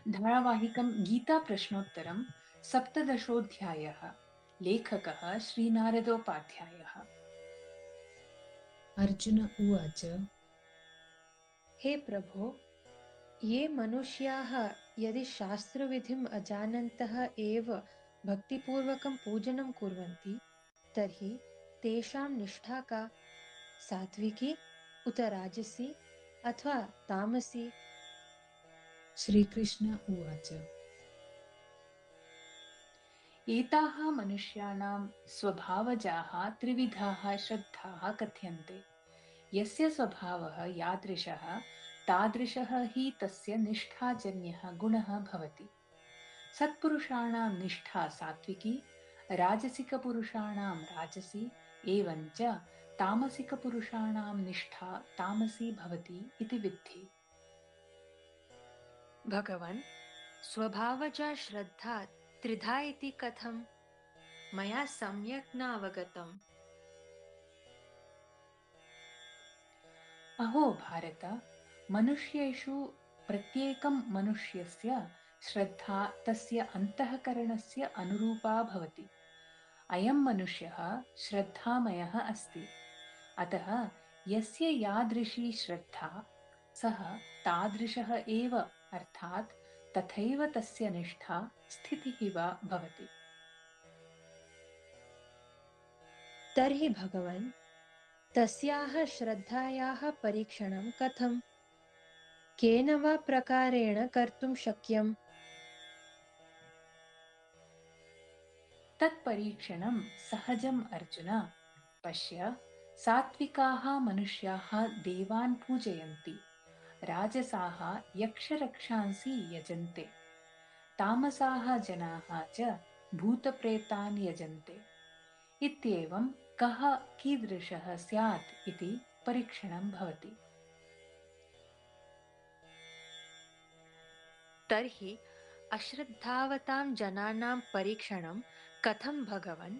धारावाहिकं गीताप्रश्नोत्तरं सप्तदशोऽध्यायः। लेखकः श्रीनारदोपाध्यायः। अर्जुन उवाच। हे प्रभो, ये मनुष्याः यदि शास्त्रविधिम् अजानन्तः एव भक्तिपूर्वकं पूजनं कुर्वन्ति तर्हि तेषां निष्ठा का? सात्विकी उत राजसी अथवा तामसी? श्रीकृष्ण उवाच। एताः मनुष्याणां स्वभावजाः त्रिविधाः श्रद्धाः कथ्यन्ते। यस्य स्वभावः यादृशः तादृशः हि तस्य निष्ठाजन्यः गुणः भवति। सत्पुरुषाणां निष्ठा सात्विकी, राजसिकपुरुषाणां राजसी, एवञ्च तामसिकपुरुषाणां निष्ठा तामसी भवति इति विद्धि। भगवन्, स्वभावजा श्रद्धा त्रिधा इति कथम्? मया सम्यक् न अवगतम्। अहो भारत, मनुष्येषु प्रत्येकं मनुष्यस्य श्रद्धा तस्य अन्तःकरणस्य अनुरूपा भवति। अयं मनुष्यः श्रद्धामयः अस्ति। अतः यस्य यादृशी श्रद्धा सः तादृशः एव, अर्थात् तथैव तस्य निष्ठा स्थितिः वा भवति। तर्हि भगवन्, तस्याः श्रद्धायाः परीक्षणं कथम्? केन वा प्रकारेण कर्तुं शक्यम्? तत्परीक्षणं सहजम् अर्जुन। पश्य, सात्विकाः मनुष्याः देवान् पूजयन्ति, राजसाः यक्षरक्षांसि यजन्ते, तामसाः जनाः च भूतप्रेतान् यजन्ते। इत्येवं कः कीदृशः स्यात् इति परीक्षणं भवति। तर्हि अश्रद्धावतां जनानां परीक्षणं कथं भगवन्?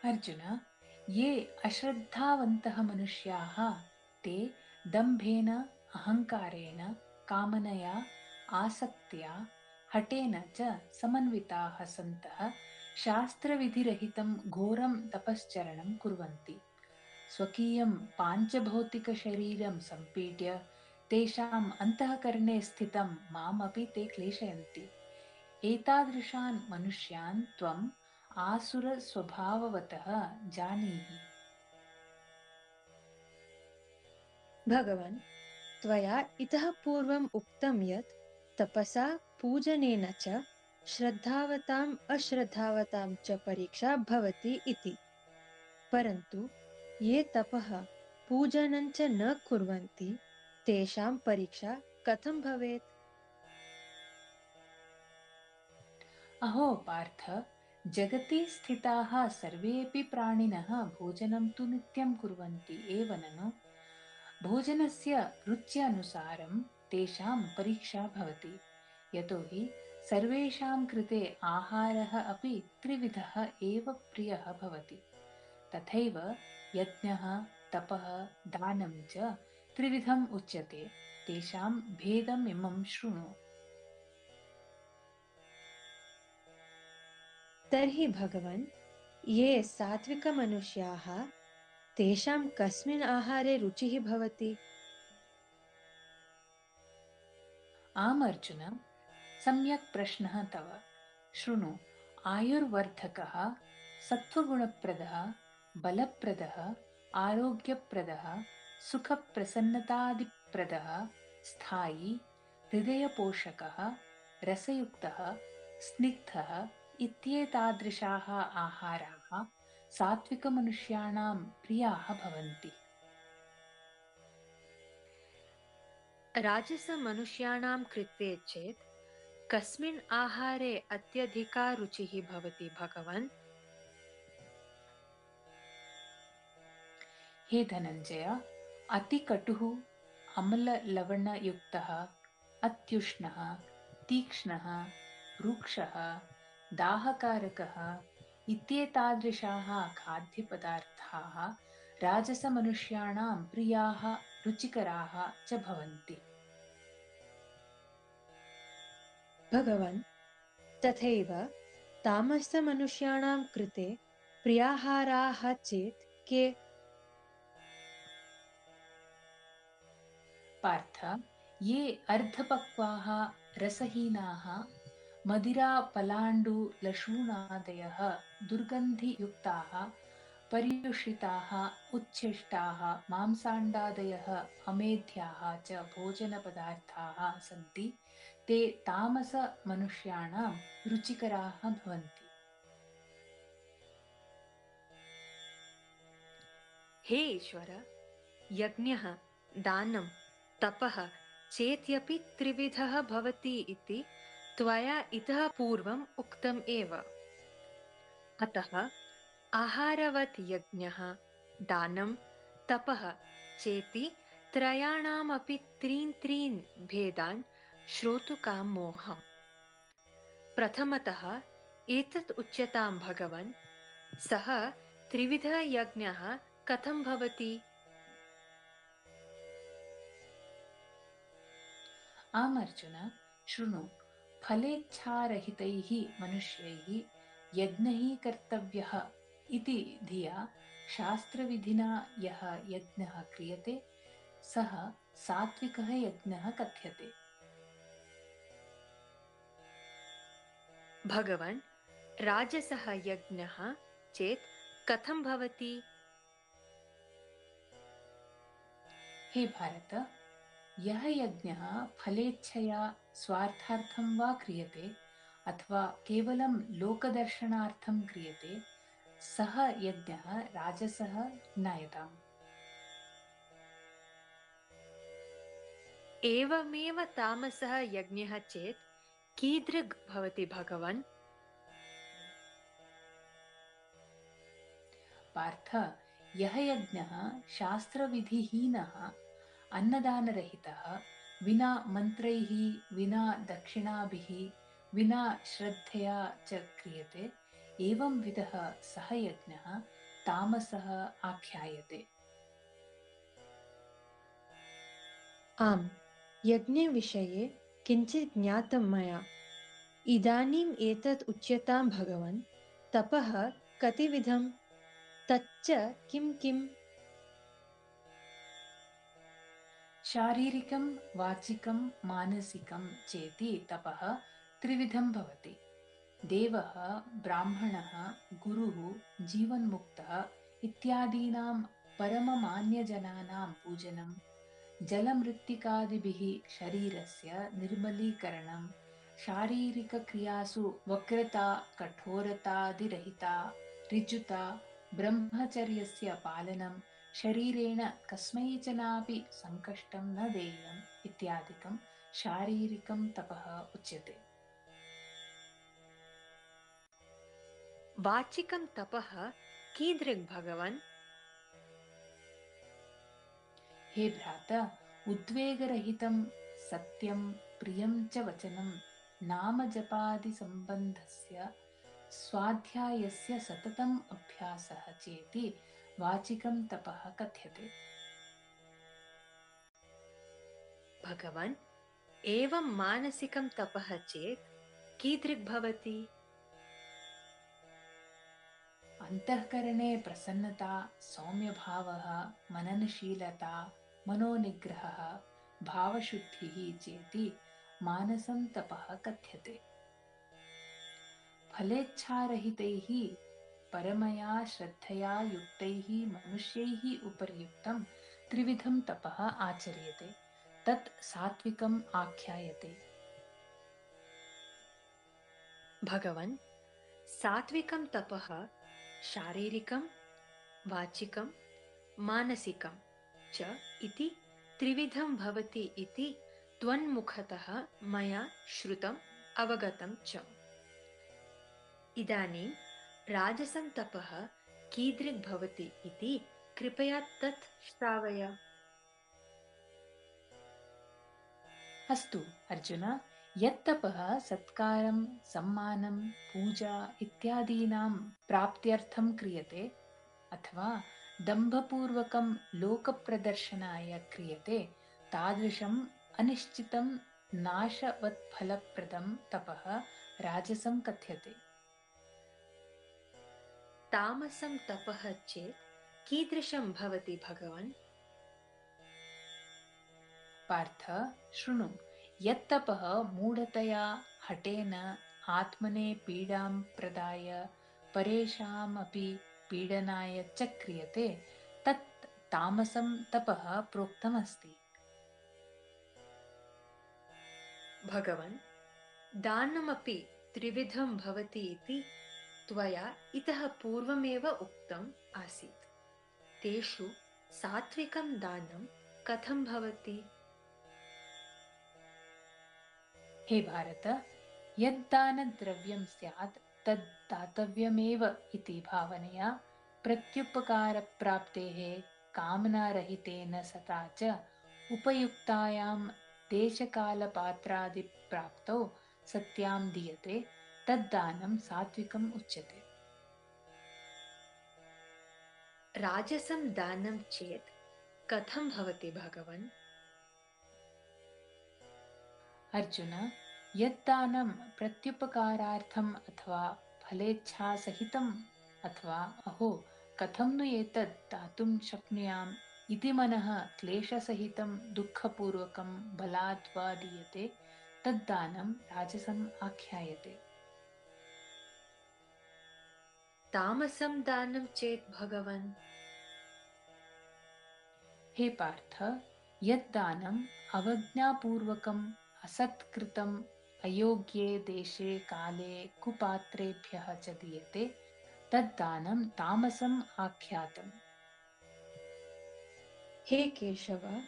अर्जुन, ये अश्रद्धावन्तः मनुष्याः ते दम्भेन, अहङ्कारेण, कामनया, आसक्त्या, हठेन च समन्विताः सन्तः शास्त्रविधिरहितं घोरं तपश्चरणं कुर्वन्ति। स्वकीयं पाञ्चभौतिकशरीरं सम्पीड्य तेषाम् अन्तःकरणे स्थितं मामपि ते क्लेशयन्ति। एतादृशान् मनुष्यान् त्वम् आसुरस्वभाववतः जानीहि। भगवन्, त्वया इतः पूर्वम् उक्तं यत् तपसा पूजनेन च श्रद्धावताम् अश्रद्धावतां च परीक्षा भवति इति। परन्तु ये तपः पूजनं च न कुर्वन्ति तेषां परीक्षा कथं भवेत्? अहो पार्थ, जगति स्थिताः सर्वेऽपि प्राणिनः भोजनं तु नित्यं कुर्वन्ति एव ननु? भोजनस्य रुच्यनुसारं तेषां परीक्षा भवति। यतोहि सर्वेषां कृते आहारः अपि त्रिविधः एव प्रियः भवति। तथैव यज्ञः, तपः, दानं च त्रिविधम् उच्यते। तेषां भेदम् इमं शृणु। तर्हि भगवन्, ये सात्विकमनुष्याः तेषां कस्मिन् आहारे रुचिः भवति? आम् अर्जुन, सम्यक् प्रश्नः तव। शृणु, आयुर्वर्धकः, सत्त्वगुणप्रदः, बलप्रदः, आरोग्यप्रदः, सुखप्रसन्नतादिप्रदः, स्थायी, हृदयपोषकः, रसयुक्तः, स्निग्धः इत्येतादृशाः आहाराः सात्विकमनुष्याणां प्रियाः भवन्ति। राजसमनुष्याणां कृते चेत् कस्मिन् आहारे अत्यधिका रुचिः भवति भगवन्? हे धनञ्जय, अतिकटुः, अम्ललवणयुक्तः, अत्युष्णः, तीक्ष्णः, रुक्षः, दाहकारकः इत्येतादृशाः खाद्यपदार्थाः राजसमनुष्याणां प्रियाः रुचिकराः च भवन्ति। भगवन् तथैव तामसमनुष्याणां कृते प्रियाहाराः चेत् के? पार्थ, ये अर्धपक्वाः रसहीनाः मदिरापलाण्डुलशूनादयः दुर्गन्धियुक्ताः पर्युषिताः उच्छिष्टाः मांसाण्डादयः अमेध्याः च भोजनपदार्थाः सन्ति, ते तामसमनुष्याणां रुचिकराः भवन्ति। हे ईश्वर, यज्ञः, दानं, तपः चेत्यपि त्रिविधः भवति इति त्वया इतः पूर्वम् उक्तम् एव। अतः आहारवत् यज्ञः, दानं, तपः चेति त्रयाणामपि त्रीन् भेदान् श्रोतुकामोऽहम्। प्रथमतः एतत् उच्यतां भगवन्, सः त्रिविधः यज्ञः कथं भवति? आमर्जुन, शृणु। फलेच्छारहितैः मनुष्यैः यज्ञः कर्तव्यः इति धिया शास्त्रविधिना यः यज्ञः क्रियते सः सात्विकः यज्ञः कथ्यते। भगवन्, राजसः यज्ञः चेत् कथं भवति? हे भारत, यः यज्ञः फलेच्छया स्वार्थार्थं वा क्रियते अथवा केवलं लोकदर्शनार्थं क्रियते सः यज्ञः राजसः ज्ञायताम्। एवमेव तामसः यज्ञः चेत् कीदृग् भवति भगवन्? पार्थ, यः यज्ञः शास्त्रविधिहीनः अन्नदानरहितः विना मन्त्रैः विना दक्षिणाभिः विना श्रद्धया च क्रियते एवंविधः सः यज्ञः तामसः आख्यायते। आम्, यज्ञविषये किञ्चित् ज्ञातं मया। इदानीम् एतत् उच्यतां भगवन्, तपः कतिविधं? तच्च किं किम्? शारीरिकं वाचिकं मानसिकं चेति तपः त्रिविधं भवति। देवः, ब्राह्मणः, गुरुः, जीवन्मुक्तः इत्यादीनां परममान्यजनानां पूजनं, जलमृत्तिकादिभिः शरीरस्य निर्मलीकरणं, शारीरिकक्रियासु वक्रता कठोरतादिरहिता ऋजुता, ब्रह्मचर्यस्य पालनं, शरीरेण कस्मैचनापि सङ्कष्टं न देयम् इत्यादिकं शारीरिकं तपः उच्यते। वाचिकं तपः कीदृग् भगवन्? हे भ्रात, उद्वेगरहितं सत्यं प्रियं च वचनं नामजपादिसम्बन्धस्य स्वाध्यायस्य सततम् अभ्यासः चेति वाचिकं तपः कथ्यते। भगवन्, एवं मानसिकं तपः चेत् कीदृग् भवति? अन्तःकरणे प्रसन्नता, सौम्यभावः, मननशीलता, मनोनिग्रहः, भावशुद्धिः चेति मानसं तपः कथ्यते। फलेच्छारहितैः परमया श्रद्धया युक्तैः मनुष्यैः उपर्युक्तं त्रिविधं तपः आचर्यते, तत् सात्विकम् आख्यायते। भगवन्, सात्विकं तपः शारीरिकं, वाचिकं, मानसिकं च इति त्रिविधं भवति इति त्वन्मुखतः मया श्रुतम् अवगतं च। इदानीं राजसं तपः कीदृग् भवति इति कृपया तत् श्रावय। अस्तु अर्जुन, यत्तपः सत्कारं, सम्मानं, पूजा इत्यादीनां प्राप्त्यर्थं क्रियते अथवा दम्भपूर्वकं लोकप्रदर्शनाय क्रियते तादृशम् अनिश्चितं नाशवत्फलप्रदं तपः राजसं कथ्यते। तामसं तपः चेत् कीदृशं भवति भगवन्? पार्थ शृणु, यत्तपः मूढतया हठेन आत्मने पीडां प्रदाय परेषामपि पीडनाय च क्रियते, तत् तामसं तपः प्रोक्तमस्ति। भगवन्, दानमपि त्रिविधं भवति इति त्वया इतः पूर्वमेव उक्तम् आसीत्। तेषु सात्विकं दानं कथं भवति? हे भारत, यद्दानद्रव्यं स्यात् तद् दातव्यमेव इति भावनया प्रत्युपकारप्राप्तेः कामनारहितेन सता च उपयुक्तायां देशकालपात्रादिप्राप्तौ सत्यां दीयते, तद्दानं सात्विकम् उच्यते। राजसं दानं चेत् कथं भवति भगवन्? अर्जुन, यद्दानं प्रत्युपकारार्थम् अथवा फलेच्छासहितम् अथवा अहो कथं नु एतत् दातुं शक्नुयाम् इति मनः क्लेशसहितं दुःखपूर्वकं बलात् वा दीयते, तद्दानं राजसम् आख्यायते। तामसं दानं चेत् भगवन्? हे पार्थ, यद्दानम् अवज्ञापूर्वकम् असत्कृतम् अयोग्ये देशे काले कुपात्रेभ्यः च दीयते, तद्दानं तामसम् आख्यातम्। हे केशव,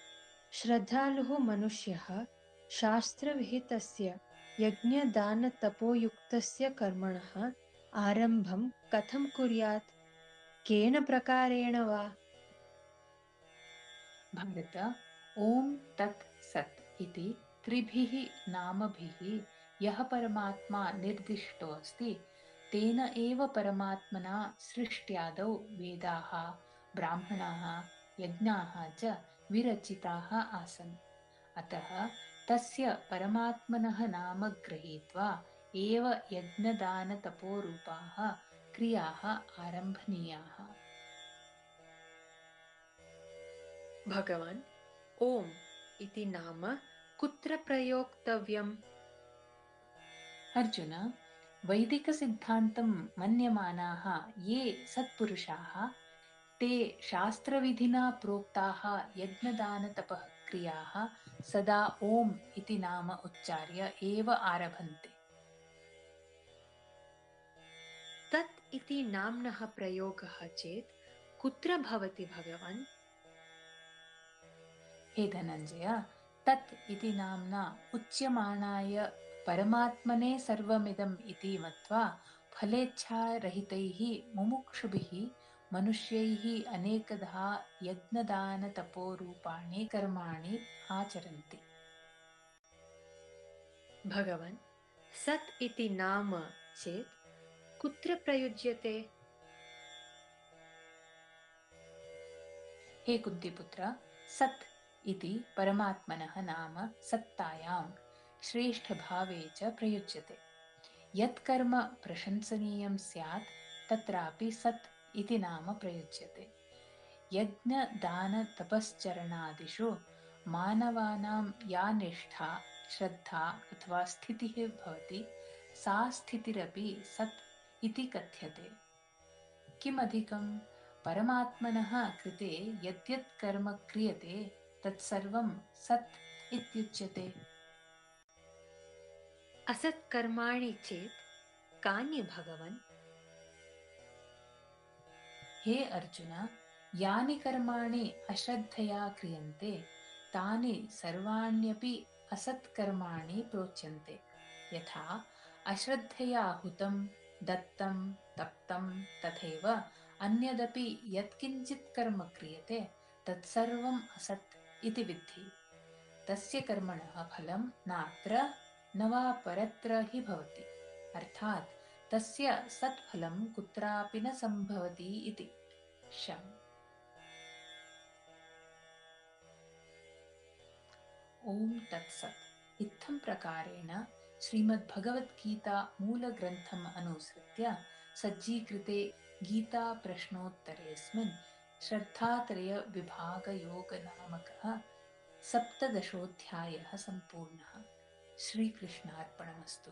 श्रद्धालुः मनुष्यः शास्त्रविहितस्य यज्ञदानतपोयुक्तस्य कर्मणः आरम्भं कथं कुर्यात्? केन प्रकारेण वा? भारत, ॐ तत् सत् इति त्रिभिः नामभिः यः परमात्मा निर्दिष्टो अस्ति, तेन एव परमात्मना सृष्ट्यादौ वेदाः, ब्राह्मणाः, यज्ञाः च विरचिताः आसन्। अतः तस्य परमात्मनः नाम गृहीत्वा एव यज्ञदानतपोरूपाः क्रियाः आरम्भनीयाः। भगवन्, ओम् इति नाम कुत्र प्रयोक्तव्यम्? अर्जुन, वैदिकसिद्धान्तं मन्यमानाः ये सत्पुरुषाः ते शास्त्रविधिना प्रोक्ताः यज्ञदानतपः क्रियाः सदा ओम् इति नाम उच्चार्य एव आरभन्ते। तत् इति नाम्नः प्रयोगः चेत् कुत्र भवति भगवन्? हे धनञ्जय, तत् इति नाम्ना उच्यमानाय परमात्मने सर्वमिदम् इति मत्वा फलेच्छारहितैः मुमुक्षुभिः मनुष्यैः अनेकधा यज्ञदानतपोरूपाणि कर्माणि आचरन्ति। भगवन्, सत् इति नाम चेत् कुत्र प्रयुज्यते? हे कुन्तीपुत्र, सत् इति परमात्मनः नाम सत्तायां श्रेष्ठभावे च प्रयुज्यते। यत्कर्म प्रशंसनीयं स्यात् तत्रापि सत् इति नाम प्रयुज्यते। यज्ञदानतपश्चरणादिषु मानवानां या निष्ठा, श्रद्धा अथवा स्थितिः भवति, सा स्थितिरपि सत् इति कथ्यते। किमधिकम्? परमात्मनः कृते यद्यत् कर्म क्रियते तत्सर्वं सत् इत्युच्यते। असत्कर्माणि चेत् कानि भगवन्? हे अर्जुन, यानि कर्माणि अश्रद्धया क्रियन्ते तानि सर्वाण्यपि असत्कर्माणि प्रोच्यन्ते। यथा अश्रद्धया हुतं, दत्तं, तप्तं, तथैव अन्यदपि यत्किञ्चित् कर्म क्रियते तत्सर्वम् असत् इति विद्धि। तस्य कर्मणः फलं नात्र न वा परत्र हि भवति, अर्थात् तस्य सत्फलं कुत्रापि न सम्भवति इति। शम्। ॐ तत्सत्। इत्थं प्रकारेण श्रीमद्भगवद्गीता मूलग्रन्थम् अनुसृत्य सज्जीकृते गीताप्रश्नोत्तरेऽस्मिन् श्रद्धात्रयविभागयोगनामकः सप्तदशोऽध्यायः सम्पूर्णः। श्रीकृष्णार्पणमस्तु।